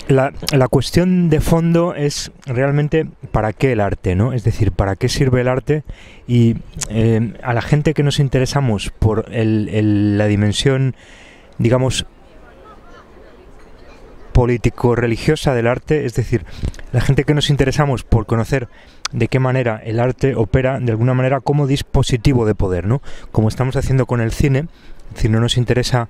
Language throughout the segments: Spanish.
La cuestión de fondo es realmente para qué el arte, ¿no? Es decir, para qué sirve el arte, y a la gente que nos interesamos por la dimensión, digamos, político-religiosa del arte, es decir, la gente que nos interesamos por conocer de qué manera el arte opera de alguna manera como dispositivo de poder, ¿no? Como estamos haciendo con el cine, es decir, no nos interesa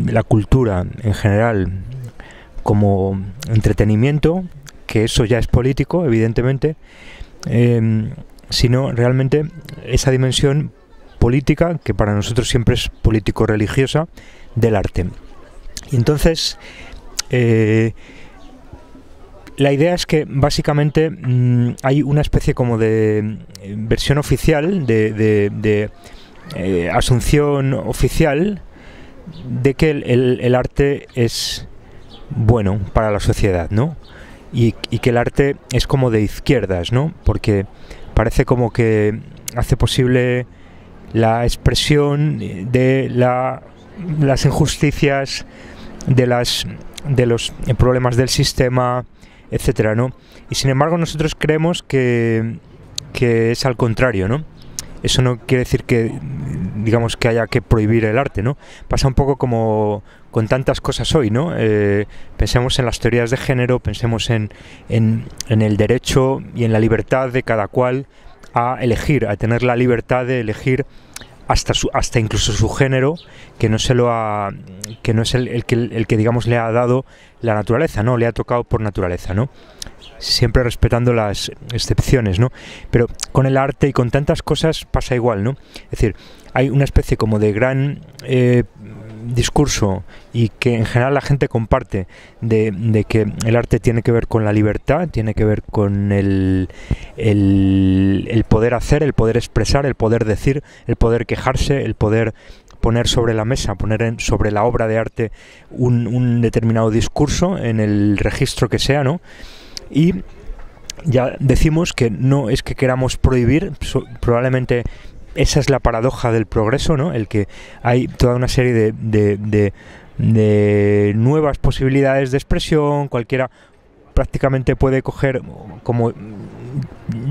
la cultura en general como entretenimiento, que eso ya es político, evidentemente, sino realmente esa dimensión política, que para nosotros siempre es político-religiosa, del arte. Y entonces la idea es que básicamente hay una especie como de versión oficial, de asunción oficial de que el arte es bueno para la sociedad, ¿no? Y que el arte es como de izquierdas, ¿no? Porque parece como que hace posible la expresión de las injusticias, de los problemas del sistema, etcétera, ¿no? Y sin embargo nosotros creemos que es al contrario, ¿no? Eso no quiere decir que, digamos, que haya que prohibir el arte, ¿no? Pasa un poco como con tantas cosas hoy, ¿no? Pensemos en las teorías de género, pensemos en el derecho y en la libertad de cada cual a elegir, a tener la libertad de elegir hasta incluso su género, que no es el que digamos le ha dado la naturaleza, ¿no? Le ha tocado por naturaleza, ¿no? Siempre respetando las excepciones, ¿no? Pero con el arte y con tantas cosas pasa igual, ¿no? Es decir, hay una especie como de gran discurso, y que en general la gente comparte, de que el arte tiene que ver con la libertad, tiene que ver con el poder hacer, el poder expresar, el poder decir, el poder quejarse, el poder poner sobre la mesa, sobre la obra de arte un determinado discurso en el registro que sea, ¿no? Y ya decimos que no es que queramos prohibir, probablemente esa es la paradoja del progreso, ¿no? El que hay toda una serie de nuevas posibilidades de expresión, cualquiera prácticamente puede coger, como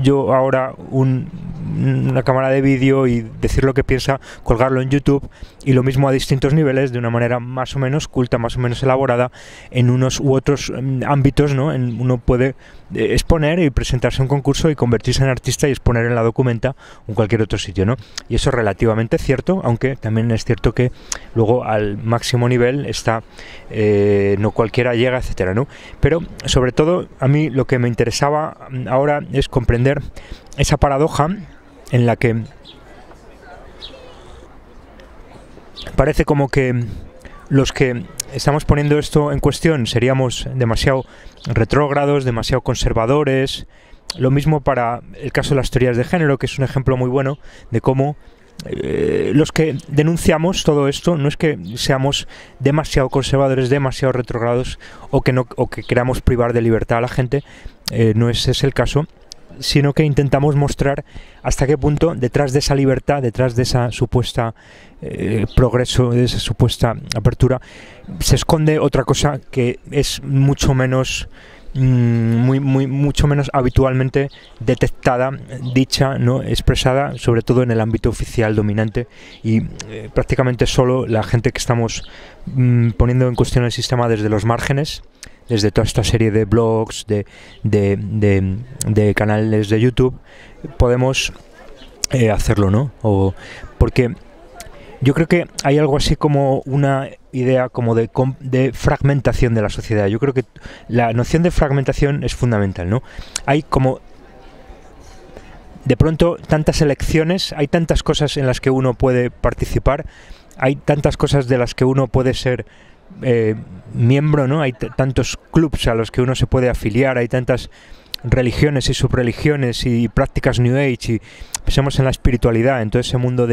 yo ahora, una cámara de vídeo y decir lo que piensa, colgarlo en YouTube, y lo mismo a distintos niveles, de una manera más o menos culta, más o menos elaborada, en unos u otros ámbitos, ¿no? Uno puede exponer y presentarse a un concurso y convertirse en artista y exponer en la Documenta o en cualquier otro sitio, ¿no? Y eso es relativamente cierto, aunque también es cierto que luego al máximo nivel está no cualquiera llega, etcétera, ¿no? Pero sobre todo a mí lo que me interesaba ahora es comprender esa paradoja en la que parece como que los que estamos poniendo esto en cuestión seríamos demasiado retrógrados, demasiado conservadores. Lo mismo para el caso de las teorías de género, que es un ejemplo muy bueno de cómo los que denunciamos todo esto no es que seamos demasiado conservadores, demasiado retrógrados, o que queramos privar de libertad a la gente, no ese es el caso, sino que intentamos mostrar hasta qué punto detrás de esa libertad, detrás de esa supuesta progreso, de esa supuesta apertura, se esconde otra cosa que es mucho menos mucho menos habitualmente detectada, dicha, ¿no? Expresada, sobre todo en el ámbito oficial dominante, y prácticamente solo la gente que estamos poniendo en cuestión el sistema desde los márgenes, desde toda esta serie de blogs, de canales de YouTube, podemos hacerlo, ¿no? Porque yo creo que hay algo así como una idea como de fragmentación de la sociedad. Yo creo que la noción de fragmentación es fundamental, ¿no? Hay como de pronto tantas elecciones, hay tantas cosas en las que uno puede participar, hay tantas cosas de las que uno puede ser miembro, ¿no? Hay tantos clubs a los que uno se puede afiliar, hay tantas religiones y subreligiones y prácticas New Age, y pensemos en la espiritualidad, en todo ese mundo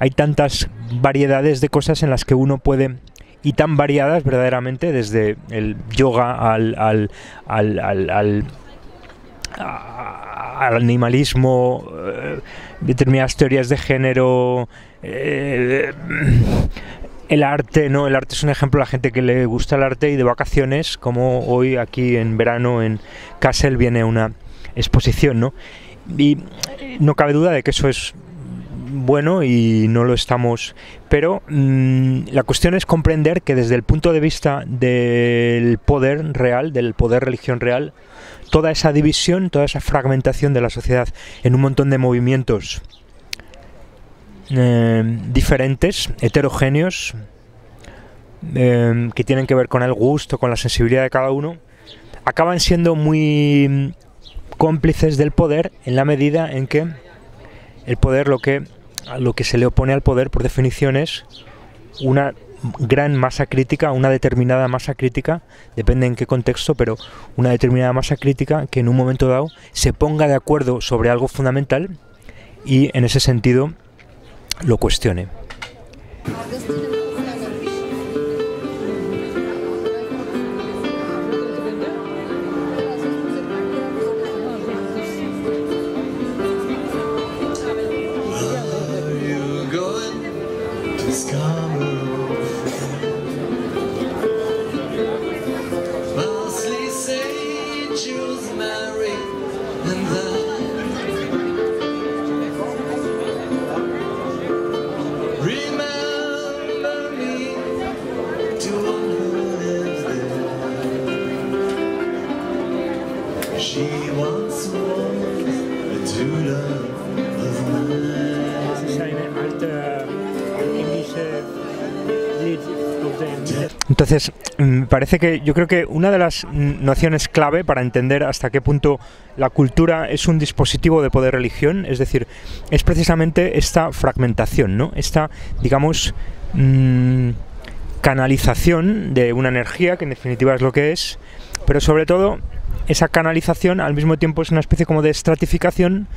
hay tantas variedades de cosas en las que uno puede, y tan variadas verdaderamente, desde el yoga al animalismo, determinadas teorías de género, el arte, ¿no? El arte es un ejemplo, la gente que le gusta el arte y de vacaciones, como hoy aquí en verano en Kassel viene una exposición, ¿no? Y no cabe duda de que eso es bueno y no lo estamos, pero la cuestión es comprender que desde el punto de vista del poder real, del poder religión real, toda esa división, toda esa fragmentación de la sociedad en un montón de movimientos diferentes, heterogéneos, que tienen que ver con el gusto, con la sensibilidad de cada uno, acaban siendo muy cómplices del poder en la medida en que el poder, lo que se le opone al poder por definición es una gran masa crítica, una determinada masa crítica, depende en qué contexto, pero una determinada masa crítica que en un momento dado se ponga de acuerdo sobre algo fundamental y en ese sentido lo cuestione. Entonces, parece que yo creo que una de las nociones clave para entender hasta qué punto la cultura es un dispositivo de poder-religión, es decir, es precisamente esta fragmentación, ¿no? Esta, digamos, canalización de una energía, que en definitiva es lo que es, pero sobre todo esa canalización al mismo tiempo es una especie como de estratificación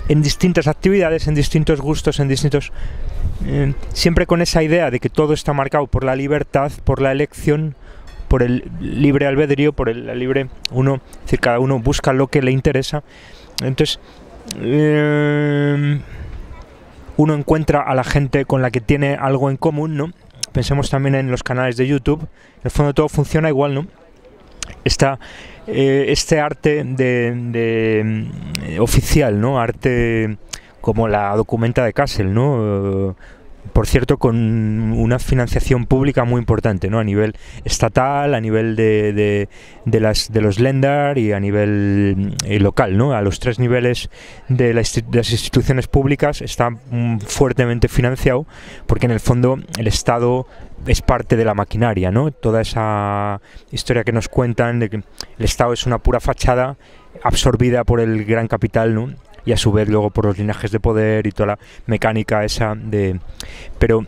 en distintas actividades, en distintos gustos, en distintos... siempre con esa idea de que todo está marcado por la libertad, por la elección, por el libre albedrío, por el libre uno, es decir, cada uno busca lo que le interesa. Entonces, uno encuentra a la gente con la que tiene algo en común, ¿no? Pensemos también en los canales de YouTube, en el fondo todo funciona igual, ¿no? Está este arte oficial, ¿no? Arte como la documenta de Kassel, ¿no? Por cierto, con una financiación pública muy importante, ¿no? A nivel estatal, a nivel de los Länder y a nivel local, ¿no? A los tres niveles de las instituciones públicas está fuertemente financiado, porque en el fondo el Estado es parte de la maquinaria, ¿no? Toda esa historia que nos cuentan de que el Estado es una pura fachada absorbida por el gran capital, ¿no? Y a su vez luego por los linajes de poder y toda la mecánica esa de... Pero...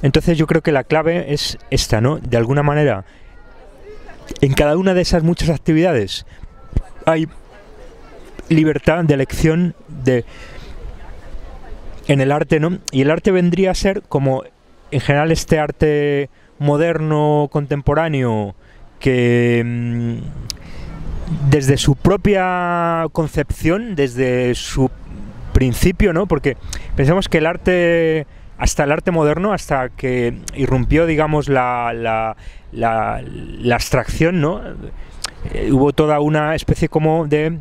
entonces yo creo que la clave es esta, ¿no? De alguna manera, en cada una de esas muchas actividades hay libertad de elección en el arte, ¿no? Y el arte vendría a ser como, en general, este arte moderno, contemporáneo, que desde su propia concepción, desde su principio, ¿no? Porque pensamos que el arte, hasta el arte moderno, hasta que irrumpió, digamos, la abstracción, ¿no? Hubo toda una especie como de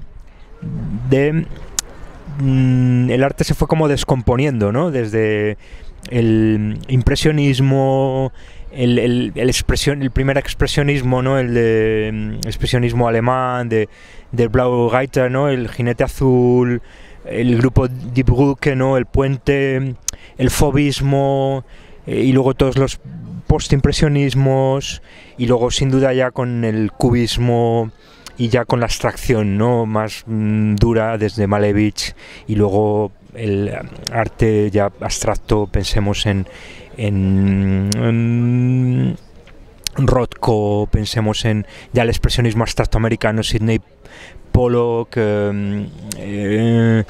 el arte se fue como descomponiendo, ¿no? Desde el impresionismo, el primer expresionismo, ¿no? El expresionismo alemán, del Blaue Reiter, ¿no? El jinete azul, el grupo Die Brücke, ¿no? El puente, el fauvismo, y luego todos los postimpresionismos, y luego sin duda ya con el cubismo y ya con la abstracción, ¿no? Más dura desde Malevich, y luego el arte ya abstracto, pensemos en Rothko, pensemos en ya el expresionismo abstracto americano, Sidney Pollock, el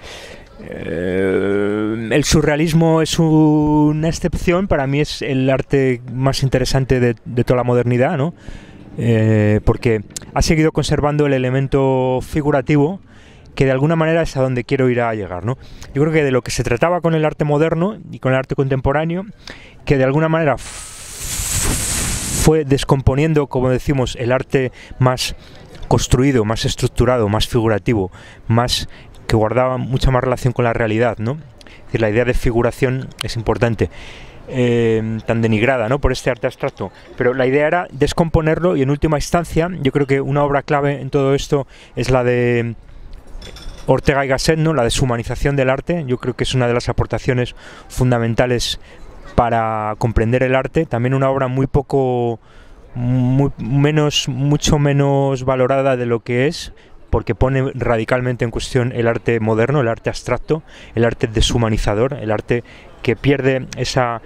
surrealismo es una excepción, para mí es el arte más interesante de toda la modernidad, ¿no? porque ha seguido conservando el elemento figurativo, que de alguna manera es a donde quiero ir a llegar, ¿no? Yo creo que de lo que se trataba con el arte moderno y con el arte contemporáneo, que de alguna manera fue descomponiendo, como decimos, el arte más construido, más estructurado, más figurativo, más que guardaba mucha más relación con la realidad, ¿no? Es decir, la idea de figuración es importante, tan denigrada, ¿no?, por este arte abstracto, pero la idea era descomponerlo, y en última instancia yo creo que una obra clave en todo esto es la de Ortega y Gasset, ¿no?, la deshumanización del arte. Yo creo que es una de las aportaciones fundamentales para comprender el arte. También una obra mucho menos valorada de lo que es, porque pone radicalmente en cuestión el arte moderno, el arte abstracto, el arte deshumanizador, el arte que pierde esa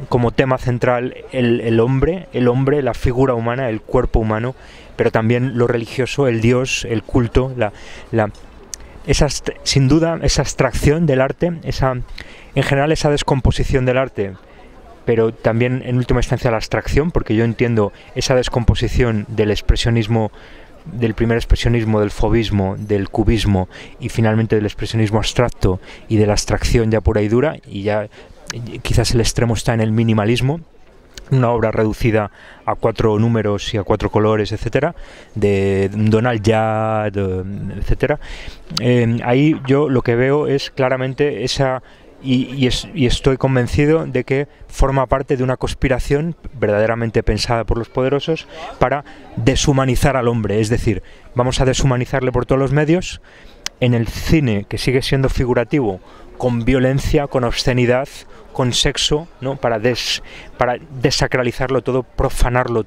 como tema central el hombre, la figura humana, el cuerpo humano, pero también lo religioso, el Dios, el culto, sin duda esa abstracción del arte, en general esa descomposición del arte, pero también en última instancia la abstracción, porque yo entiendo esa descomposición del expresionismo, del primer expresionismo, del fauvismo, del cubismo y finalmente del expresionismo abstracto y de la abstracción ya pura y dura, y ya quizás el extremo está en el minimalismo, una obra reducida a 4 números y a 4 colores, etcétera, de Donald Judd, etcétera. Ahí yo lo que veo es claramente esa, y estoy convencido de que forma parte de una conspiración verdaderamente pensada por los poderosos para deshumanizar al hombre. Es decir, vamos a deshumanizarle por todos los medios, en el cine, que sigue siendo figurativo, con violencia, con obscenidad, con sexo, ¿no?, para desacralizarlo todo, profanarlo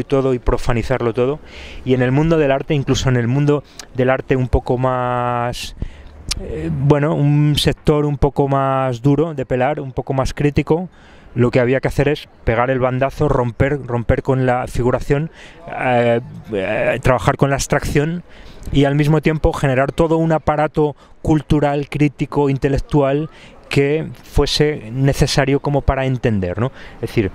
y todo y profanizarlo todo. Y en el mundo del arte, incluso en el mundo del arte un poco más, un sector un poco más duro de pelar, un poco más crítico, lo que había que hacer es pegar el bandazo, romper con la figuración, trabajar con la abstracción y al mismo tiempo generar todo un aparato cultural, crítico, intelectual que fuese necesario como para entender, ¿no? Es decir,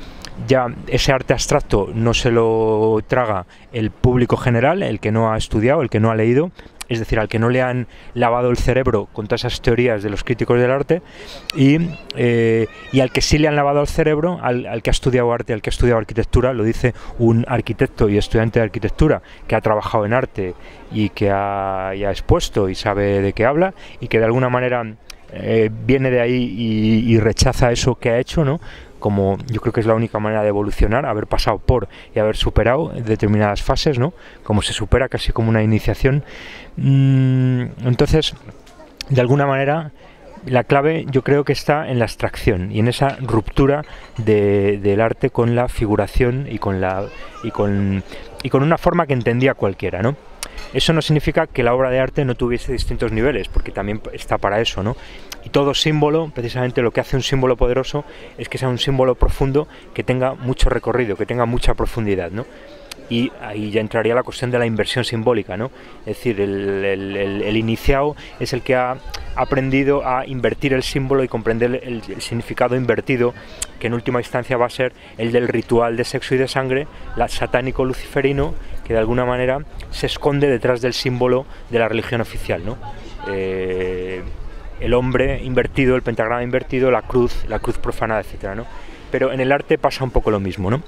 ya ese arte abstracto no se lo traga el público general, el que no ha estudiado, el que no ha leído, es decir, al que no le han lavado el cerebro con todas esas teorías de los críticos del arte, y al que sí le han lavado el cerebro, al que ha estudiado arte, al que ha estudiado arquitectura. Lo dice un arquitecto y estudiante de arquitectura que ha trabajado en arte y que ha expuesto y sabe de qué habla, y que de alguna manera viene de ahí y rechaza eso que ha hecho, ¿no? Como yo creo que es la única manera de evolucionar, haber pasado por y haber superado determinadas fases, ¿no? Como se supera, casi como una iniciación. Entonces, de alguna manera, la clave yo creo que está en la abstracción y en esa ruptura del arte con la figuración y con una forma que entendía cualquiera, ¿no? Eso no significa que la obra de arte no tuviese distintos niveles, porque también está para eso, ¿no? Y todo símbolo, precisamente lo que hace un símbolo poderoso es que sea un símbolo profundo, que tenga mucho recorrido, que tenga mucha profundidad, ¿no? Y ahí ya entraría la cuestión de la inversión simbólica, ¿no? Es decir, el iniciado es el que ha aprendido a invertir el símbolo y comprender el significado invertido, que en última instancia va a ser el del ritual de sexo y de sangre, satánico luciferino, que de alguna manera se esconde detrás del símbolo de la religión oficial, ¿no? El hombre invertido, el pentagrama invertido, la cruz profanada, etcétera, ¿no? Pero en el arte pasa un poco lo mismo, ¿no?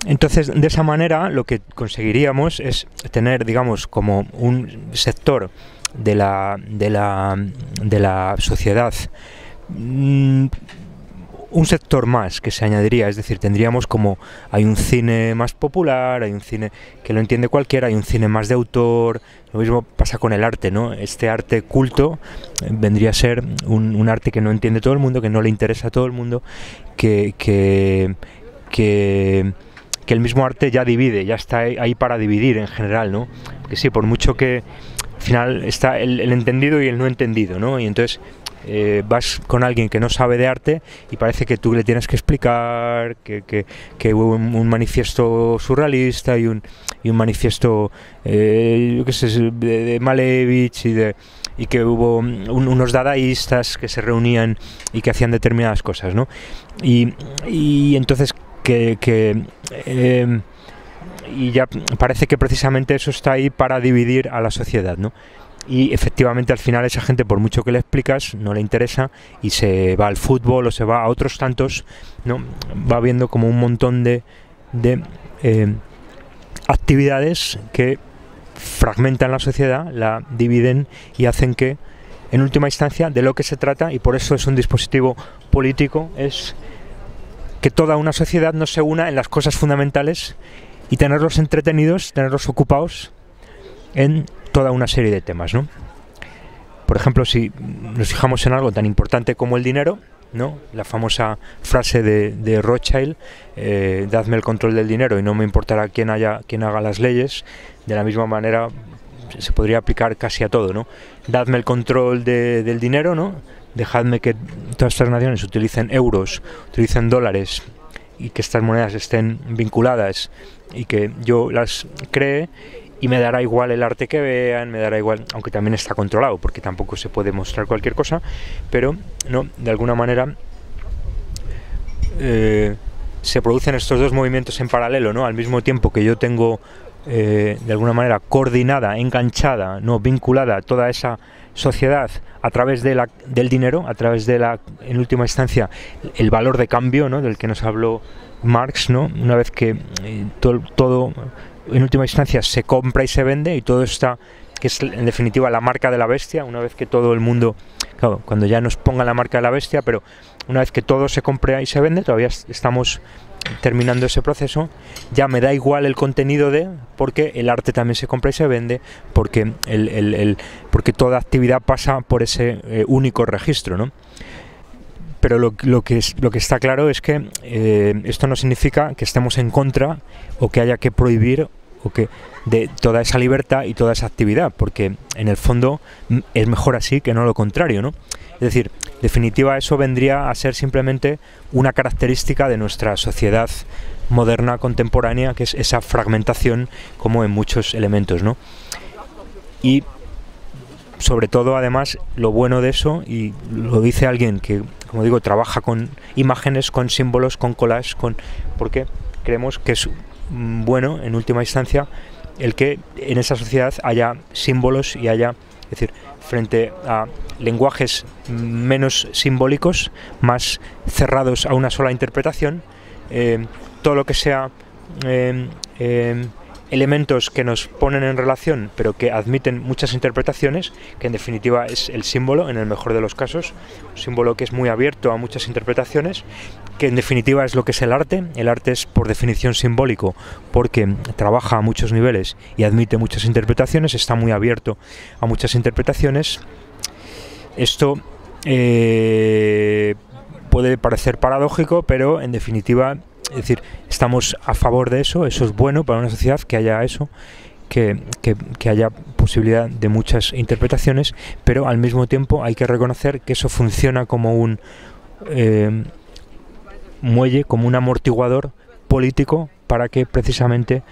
Entonces, de esa manera, lo que conseguiríamos es tener, digamos, como un sector de la sociedad, un sector más que se añadiría, es decir, tendríamos como, hay un cine más popular, hay un cine que lo entiende cualquiera, hay un cine más de autor. Lo mismo pasa con el arte, ¿no? Este arte culto vendría a ser un arte que no entiende todo el mundo, que no le interesa a todo el mundo, que que el mismo arte ya divide, ya está ahí para dividir en general, ¿no? Porque sí, por mucho que al final está el entendido y el no entendido, ¿no? Y entonces vas con alguien que no sabe de arte y parece que tú le tienes que explicar que hubo un manifiesto surrealista y un manifiesto yo qué sé, de Malevich y que hubo unos dadaístas que se reunían y que hacían determinadas cosas, ¿no? Y entonces y ya parece que precisamente eso está ahí para dividir a la sociedad, ¿no? Y efectivamente al final esa gente, por mucho que le explicas, no le interesa y se va al fútbol o se va a otros tantos, ¿no? Va viendo como un montón de actividades que fragmentan la sociedad, la dividen y hacen que, en última instancia, de lo que se trata, y por eso es un dispositivo político, es que toda una sociedad no se una en las cosas fundamentales y tenerlos entretenidos, tenerlos ocupados en toda una serie de temas, ¿no? Por ejemplo, si nos fijamos en algo tan importante como el dinero, ¿no? La famosa frase de Rothschild, dadme el control del dinero y no me importará quién haga las leyes. De la misma manera se podría aplicar casi a todo, ¿no? Dadme el control del dinero, ¿no? Dejadme que todas estas naciones utilicen euros, utilicen dólares y que estas monedas estén vinculadas y que yo las cree, y me dará igual el arte que vean, me dará igual, aunque también está controlado, porque tampoco se puede mostrar cualquier cosa, pero no, de alguna manera se producen estos dos movimientos en paralelo, ¿no? Al mismo tiempo que yo tengo de alguna manera coordinada, enganchada, no vinculada toda esa sociedad a través del dinero, a través en última instancia, el valor de cambio, ¿no? Del que nos habló Marx, ¿no? Una vez que todo en última instancia se compra y se vende, y todo está, que es en definitiva la marca de la bestia, una vez que todo el mundo, claro, cuando ya nos ponga la marca de la bestia, pero una vez que todo se compra y se vende, todavía estamos terminando ese proceso, ya me da igual el contenido porque el arte también se compra y se vende, porque porque toda actividad pasa por ese único registro, ¿no? Pero lo que está claro es que esto no significa que estemos en contra o que haya que prohibir de toda esa libertad y toda esa actividad, porque en el fondo es mejor así que no lo contrario, ¿no? Es decir, en definitiva eso vendría a ser simplemente una característica de nuestra sociedad moderna, contemporánea, que es esa fragmentación como en muchos elementos, ¿no? Y sobre todo, además, lo bueno de eso, y lo dice alguien que, como digo, trabaja con imágenes, con símbolos, con collages, porque creemos que es bueno, en última instancia, el que en esa sociedad haya símbolos y haya, es decir, frente a lenguajes menos simbólicos, más cerrados a una sola interpretación, todo lo que sea elementos que nos ponen en relación pero que admiten muchas interpretaciones, que en definitiva es el símbolo, en el mejor de los casos, un símbolo que es muy abierto a muchas interpretaciones, que en definitiva es lo que es el arte. El arte es por definición simbólico porque trabaja a muchos niveles y admite muchas interpretaciones, está muy abierto a muchas interpretaciones. Esto puede parecer paradójico, pero en definitiva, es decir, estamos a favor de eso. Eso es bueno para una sociedad, que haya eso, que haya posibilidad de muchas interpretaciones, pero al mismo tiempo hay que reconocer que eso funciona como un muelle, como un amortiguador político para que precisamente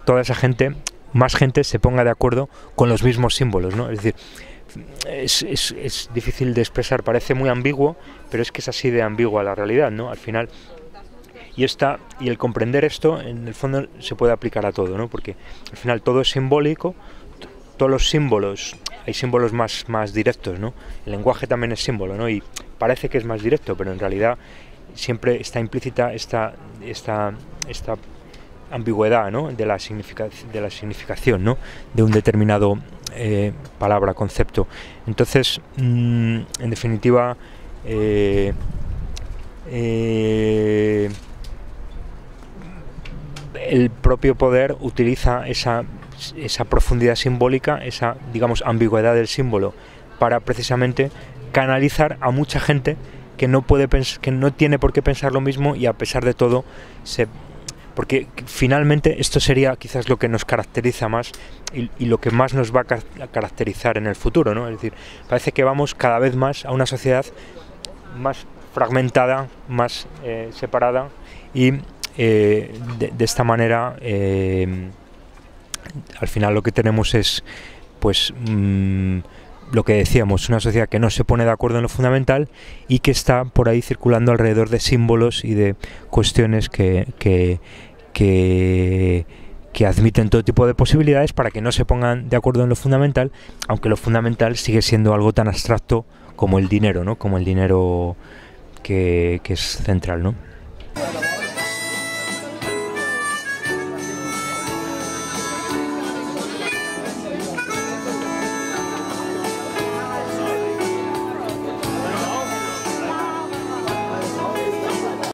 toda esa gente, más gente, se ponga de acuerdo con los mismos símbolos, ¿no? Es decir, es difícil de expresar, parece muy ambiguo, pero es que es así de ambigua la realidad, ¿no? Al final, y el comprender esto, en el fondo, se puede aplicar a todo, ¿no? Porque al final todo es simbólico, todos los símbolos, hay símbolos más directos, ¿no? El lenguaje también es símbolo, ¿no? Y parece que es más directo, pero en realidad siempre está implícita esta ambigüedad, ¿no? de la significación, ¿no? De un determinado palabra, concepto. Entonces, en definitiva, el propio poder utiliza esa profundidad simbólica, esa, digamos, ambigüedad del símbolo, para precisamente canalizar a mucha gente que no tiene por qué pensar lo mismo, y a pesar de todo porque finalmente esto sería quizás lo que nos caracteriza más y lo que más nos va a caracterizar en el futuro, ¿no? Es decir, parece que vamos cada vez más a una sociedad más fragmentada, más separada, y de esta manera al final lo que tenemos es, pues, lo que decíamos, una sociedad que no se pone de acuerdo en lo fundamental y que está por ahí circulando alrededor de símbolos y de cuestiones que admiten todo tipo de posibilidades para que no se pongan de acuerdo en lo fundamental, aunque lo fundamental sigue siendo algo tan abstracto como el dinero, ¿no? Como el dinero que es central, ¿no?